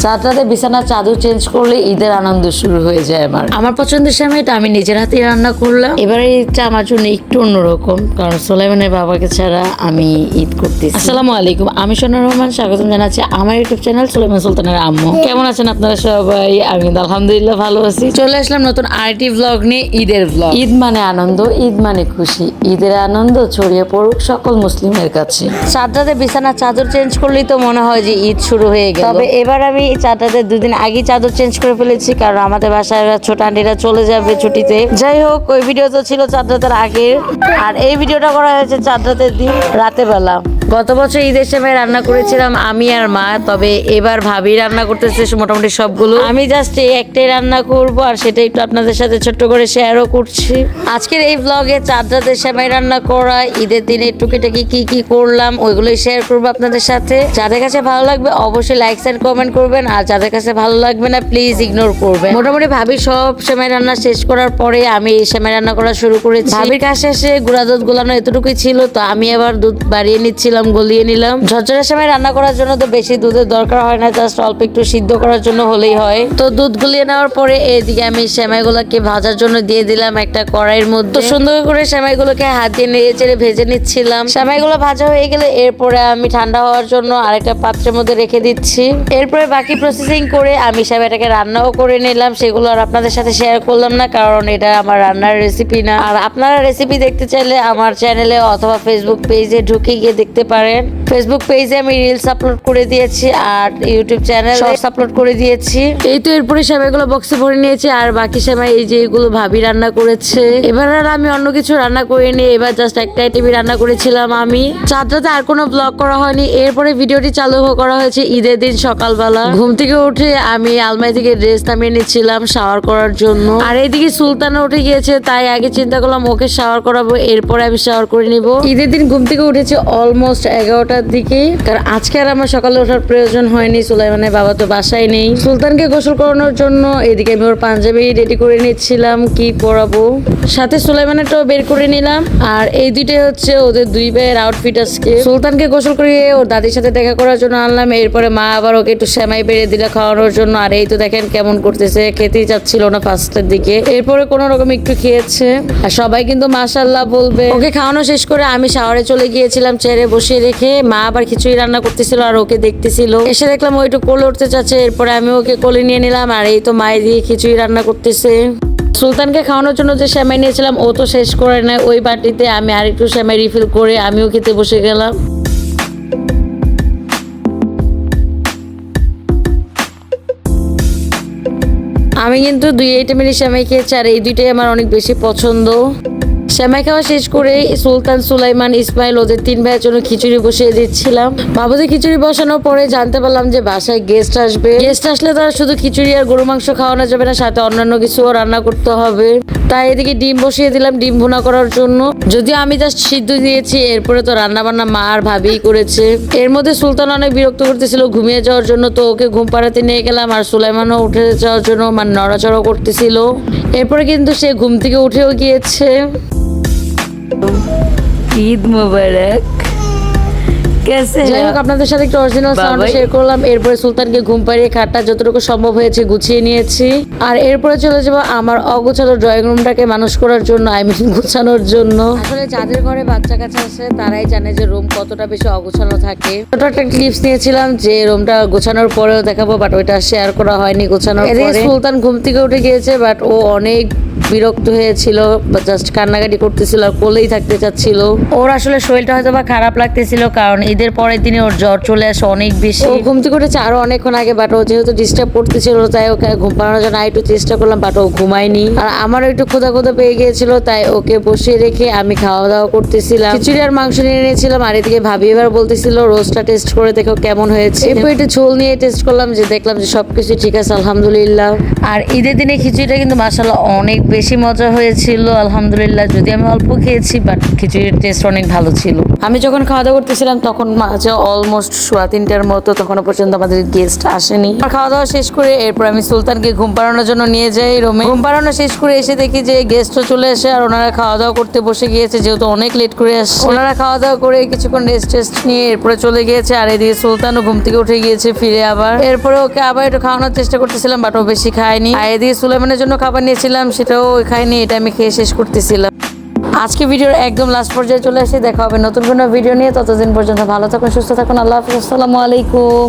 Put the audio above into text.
চারটাতে বিছানার চাদর চেঞ্জ করলে ঈদের আনন্দ শুরু হয়ে যায়। আমার পছন্দের সেমাইটা আমি নিজের হাতে রান্না করলাম। এবারে ঈদটা আমার জন্য একটু অন্যরকম, কারণ সোলাইমানের বাবাকে ছাড়া আমি ঈদ করতেছি। আসসালামু আলাইকুম, আমি সোনা রহমান, স্বাগতম জানাচ্ছি আমার ইউটিউব চ্যানেল সুলাইমান সুলতানের আম্মু। কেমন আছেন আপনারা সবাই? আমি আলহামদুলিল্লাহ ভালো আছি। চলে আসলাম নতুন আরটি ব্লগ নিয়ে, ঈদের ব্লগ। ঈদ মানে আনন্দ, ঈদ মানে খুশি। ঈদের আনন্দ ছড়িয়ে পড়ুক সকল মুসলিমের কাছে। চারটাতে বিছানার চাদর চেঞ্জ করলেই তো মনে হয় যে ঈদ শুরু হয়ে গেল। তবে এবার আমি চারটাতে দুদিন আগে চাদর চেঞ্জ করে ফেলেছি, কারণ আমাদের বাসায় ছোট আন্টিরা চলে যাবে ছুটিতে। যাই হোক, ওই ভিডিও তো ছিল চারটাতের আগে, আর এই ভিডিওটা করা হয়েছে চারটাতের দিন রাতে বেলা। গত বছর ঈদের সময় রান্না করেছিলাম আমি আর মা, তবে এবার ভাবি রান্না করতেছে মোটামুটি সবগুলো। আমি জাস্ট এই একটাই রান্না করব, আর সেটা একটু আপনাদের সাথে ছোট্ট করে শেয়ারও করছি। আজকের এই ব্লগে চারটাতে সেমাই রান্না করা, ঈদের দিনে টুকিটাকি কি কি করলাম ওইগুলোই শেয়ার করবো আপনাদের সাথে। যাদের কাছে ভালো লাগবে অবশ্যই লাইক এন্ড কমেন্ট করবেন, আর যাদের কাছে ভালো লাগবে না প্লিজ ইগনোর করবেন। মোটামুটি ভাবি সব সেমাই রান্না শেষ করার পরে আমি এই সেমাই রান্না করা শুরু করেছি। ভাবির কাছে এসে গুঁড়া দুধ গোলানো এতটুকুই ছিল, তো আমি আবার দুধ বাড়িয়ে নিচ্ছিলাম, গলিয়ে নিলাম। ঝরঝরে সেমাই রান্না করার জন্য তো বেশি দুধের দরকার হয় না, জাস্ট অল্প একটু সিদ্ধ করার জন্য হলেই হয়। তো দুধ গলিয়ে নেওয়ার পরে এদিকে আমি সেমাইগুলোকে ভাজার জন্য দিয়ে দিলাম একটা কড়াইয়ের মধ্যে। তো সুন্দর করে সেমাইগুলোকে হাত দিয়ে নেড়ে চেড়ে ভেজে নিচ্ছিলাম। সেমাইগুলো ভাজা হয়ে গেলে এরপরে আমি ঠান্ডা হওয়ার জন্য আরেকটা পাত্রের মধ্যে রেখে দিচ্ছি। এরপরে বাকি প্রসেসিং করে আমি সেমাইটাকে রান্নাও করে নিলাম। সেগুলো আর আপনাদের সাথে শেয়ার করলাম না, কারণ এটা আমার রান্নার রেসিপি না। আর আপনারা রেসিপি দেখতে চাইলে আমার চ্যানেলে অথবা ফেসবুক পেজে ঢুকে গিয়ে দেখতে পারেন। ফেসবুক পেজে আমি রিলস আপলোড করে দিয়েছি, আর ইউটিউব চ্যানেল শর্টস আপলোড করে দিয়েছি। এই তো এরপরে সেমাইগুলো বক্সে ভরে নিয়েছি, আর বাকি সেমাই এই যে এগুলো ভাবি রান্না করেছে। এবার আর আমি অন্য কিছু রান্না করিনি, এবার জাস্ট একটা আইটেমই রান্না করেছিলাম আমি। চারটাতে আর কোনো ব্লগ করা হয়নি। এরপরে ভিডিওটি চালু করা হয়েছে ঈদের দিন সকালবেলা। ঘুম থেকে উঠে আমি আলমারি থেকে ড্রেস নামিয়ে নিচ্ছিলাম শাওয়ার করার জন্য। আর এইদিকে সুলতানা উঠে গিয়েছে, তাই আগে চিন্তা করলাম ওকে শাওয়ার করাবো, এরপরে আমি শাওয়ার করে নিব। ঈদের দিন ঘুম থেকে উঠেছে অলমোস্ট 11টার দিকে, কারণ আজকে আর আমার সকালে ওঠার প্রয়োজন হয়নি। সুলাইমানের বাবা তো বাসায় নেই। সুলতানকে গোসল করানোর জন্য এদিকে আমি ওর পাঞ্জাবি রেডি করে নিচ্ছিলাম কি পরাবো, সাথে সুলাইমানেরটাও বের করে নিলাম। আর এই দুইটাই হচ্ছে ওদের দুই ভাইয়ের আউটফিট আজকে। সুলতানকে গোসল করিয়ে ওর দাদির সাথে দেখা করার জন্য আনলাম। এরপরে মা আবার ওকে একটু সেমাই বেড়ে দিল খাওয়ানোর জন্য। আর এই তো দেখেন কেমন করতেছে, খেতেই চাচ্ছিল না ফার্স্টের দিকে, এরপরে কোনো রকম একটু খেয়েছে। আর সবাই কিন্তু মাশাআল্লাহ বলবে। ওকে খাওয়ানো শেষ করে আমি শাওয়ারে চলে গিয়েছিলাম চেয়ারে বসিয়ে রেখে। মা আবার খিচুড়ি রান্না করতেছিল আর ওকে দেখতেছিল। এসে দেখলাম ও একটু কোলে উঠতে চাচ্ছে, এরপরে আমি ওকে কোলে নিয়ে নিলাম। আর এই তো মায়ের দিয়ে খিচুড়ি রান্না করতেছে। সুলতানকে খাওয়ানোর জন্য যে সেমাই নিয়েছিলাম ও তো শেষ করে নেয়, ওই বাটিতে আমি আরেকটু সেমাই রিফিল করে আমিও খেতে বসে গেলাম। আমি কিন্তু দুই আইটেমেরই সেমাই খেয়েছি, আর এই দুইটাই আমার অনেক বেশি পছন্দ। সেমাই খাওয়া শেষ করে সুলতান, সুলাইমান, ইসমাইল ওদের তিন ভাইয়ের জন্য খিচুড়ি বসিয়ে দিচ্ছিলাম। বাবুদের খিচুড়ি বসানোর পরে জানতে পারলাম যে বাসায় গেস্ট আসবে। গেস্ট আসলে তো আর শুধু খিচুড়ি আর গরু মাংস খাওয়ানো যাবে না, সাথে অন্যান্য কিছুও রান্না করতে হবে। তাই এদিকে ডিম বসিয়ে দিলাম ডিম ভুনা করার জন্য। যদিও আমি জাস্ট সিদ্ধ দিয়েছি, এরপরে তো রান্না বান্না মা আর ভাবিই করেছে। এর মধ্যে সুলতান অনেক বিরক্ত করতেছিল ঘুমিয়ে যাওয়ার জন্য, তো ওকে ঘুম পাড়াতে নিয়ে গেলাম। আর সুলাইমানও উঠে যাওয়ার জন্য মানে নড়াচড়া করতেছিল। এরপরে কিন্তু সে ঘুম থেকে উঠেও গিয়েছে। ঈদ মোবারক। যাই হোক, আপনাদের সাথে একটু অরিজিনাল সাউন্ড শেয়ার করলাম। এরপরে সুলতানকে ঘুম পাড়িয়ে খাটটা যতটুকু সম্ভব হয়েছে গুছিয়ে নিয়েছি। আর এরপরে চলে যাবো আমার অগোছালো ড্রয়িং রুমটাকে মানুষ করার জন্য, গুছানোর জন্য। আসলে যাদের ঘরে বাচ্চা কাচ্চা আছে তারাই জানে যে রুম কতটা বেশি অগোছালো থাকে। ছোট একটা ক্লিপস নিয়েছিলাম যে রুমটা গোছানোর পরেও দেখাবো, বাট ওইটা শেয়ার করা হয়নি গোছানোর পরে। সুলতান ঘুম থেকে উঠে গিয়েছে, বাট ও অনেক বিরক্ত হয়েছিল, জাস্ট কান্নাকাটি করতেছিল আর কোলেই থাকতে চাচ্ছিল। ওর আসলে শরীরটা হয়তো বা খারাপ লাগতেছিল, কারণ ঈদের পরের দিনে ওর জ্বর চলে আসে অনেক বেশি। ও ঘুম থেকে উঠেছে আরো অনেকক্ষণ আগে, বাট ও যেহেতু ডিস্টার্ব করতেছিল তাই ওকে ঘুম পাড়ানোর জন্য একটু চেষ্টা করলাম, বাট ও ঘুমায়নি। আর আমারও একটু ক্ষুধা পেয়ে গিয়েছিল, তাই ওকে বসিয়ে রেখে আমি খাওয়া দাওয়া করতেছিলাম। খিচুড়ি আর মাংস নিয়ে নিয়েছিলাম। আর এদিকে ভাবি এবার বলতেছিল রোস্টটা টেস্ট করে দেখো কেমন হয়েছে। এরপর একটু ঝোল নিয়ে টেস্ট করলাম, যে দেখলাম যে সবকিছু ঠিক আছে আলহামদুলিল্লাহ। আর ঈদের দিনে খিচুড়িটা কিন্তু মাশাআল্লাহ অনেক বেশি মজা হয়েছিল আলহামদুলিল্লাহ। যদি আমি অল্প খেয়েছি, বাট খিচুড়ির টেস্ট অনেক ভালো ছিল। আমি যখন খাওয়া দাওয়া করতেছিলাম তখন মাঝে অলমোস্ট 3:15টার মতো, তখনও পর্যন্ত আমাদের গেস্ট আসেনি। খাওয়া দাওয়া শেষ করে এরপর আমি সুলতানকে ঘুম পাড়ানোর জন্য নিয়ে যাই রুমে। ঘুম পাড়ানো শেষ করে এসে দেখি যে গেস্টও চলে আসে আর ওনারা খাওয়া দাওয়া করতে বসে গিয়েছে, যেহেতু অনেক লেট করে আসছে। ওনারা খাওয়া দাওয়া করে কিছুক্ষণ রেস্ট নিয়ে এরপরে চলে গিয়েছে। আর এদিকে সুলতানও ঘুম থেকে উঠে গিয়েছে ফিরে আবার। এরপরে ওকে আবার একটু খাওয়ানোর চেষ্টা করতেছিলাম, বাট ও বেশি খায়নি। আর এদিকে সুলাইমানের জন্য খাবার নিয়েছিলাম, সেটাও খায়নি, এটা আমি খেয়ে শেষ করতেছিলাম। আজকে ভিডিওর একদম লাস্ট পর্যায়ে চলে আসি। দেখা হবে নতুন কোনো ভিডিও নিয়ে। ততদিন পর্যন্ত ভালো থাকুন, সুস্থ থাকুন। আল্লাহ হাফিজ, আসসালামু আলাইকুম।